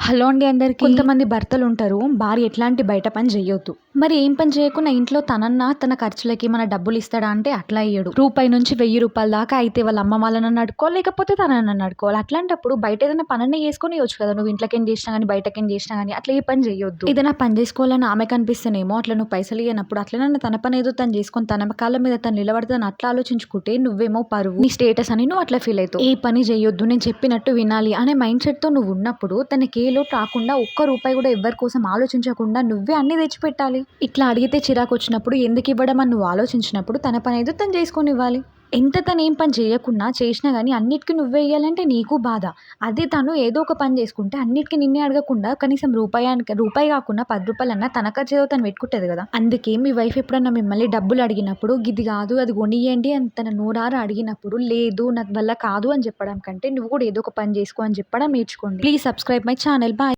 Hello అండి అందరికి. కొంతమంది భర్తలుంటారు, భార్య ఎట్లాంటి బయట పని చెయ్యొద్దు. మరి ఏం పని చేయకుండా ఇంట్లో తన ఖర్చులకి మన డబ్బులు ఇస్తాడా అంటే అట్లా ఇయ్యడు. రూపాయి నుంచి 1000 రూపాయల దాకా అయితే వాళ్ళ అమ్మ వాళ్ళనన్నా అడుక్కోవాలి, లేకపోతే తననన్నా అడుక్కోవాలి. అట్లాంటప్పుడు బయట ఏదైనా పనన్నా చేసుకొని ఇయ్యొచ్చు కదా! నువ్వు ఇంట్లోకేం చేసినా గానీ, బయటకేం చేసినా గానీ అట్లా ఏ పని చెయ్యొద్దు. ఏదైనా పని చేసుకోవాలని ఆమెకు అనిపిస్తేనేమో అట్లా నువ్వు పైసలు ఇయ్యనప్పుడు అట్లనన్నా తన పనేదో తను చేసుకొని తన కాళ్ళ మీద తను నిలబడతదని అట్లా ఆలోచించుకుంటే నువ్వేమో పరువు, నీ స్టేటస్ అని నువ్వు అట్లా ఫీల్ అయితావు. ఏ పని చెయ్యొద్దు, నేను చెప్పినట్టు వినాలి అనే మైండ్ సెట్‌తో నువ్వు ఉన్నప్పుడు తనకి ఏ లోటు రాకుండా ఒక్క రూపాయి కూడా ఎవ్వరి కోసం ఆలోచించకుండా నువ్వే అన్నీ తెచ్చిపెట్టాలి. ఇట్లా అడిగితే చిరాకొచ్చినప్పుడు ఎందుకివ్వడం అని నువ్వు ఆలోచించినప్పుడు తన పనేదో తను చేసుకొనివ్వాలి. ఎంత తనేం పని చేయకున్నా, చేసినా గానీ అన్నిటికి నువ్వే ఇయ్యాలంటే నీకు బాధ. అదే తను ఏదో ఒక పని చేసుకుంటే అన్నిటికి నిన్నే అడగకుండా కనీసం రూపాయి కాకున్నా రూ. 10 తన ఖర్చేదో తను పెట్టుకుంటది గదా! అందుకే మీ వైఫ్ ఎప్పుడన్నా మిమ్మల్ని డబ్బులు అడిగినప్పుడు గిది గాదు, అది కొనియ్యండి అని తన నోరారా అడిగినప్పుడు లేదు నాకు వల్ల కాదు అని చెప్పడం కంటే నువ్వు కూడా ఏదో ఒక పని చేసుకో అని చెప్పడం నేర్చుకోండి. Please subscribe my channel. Bye.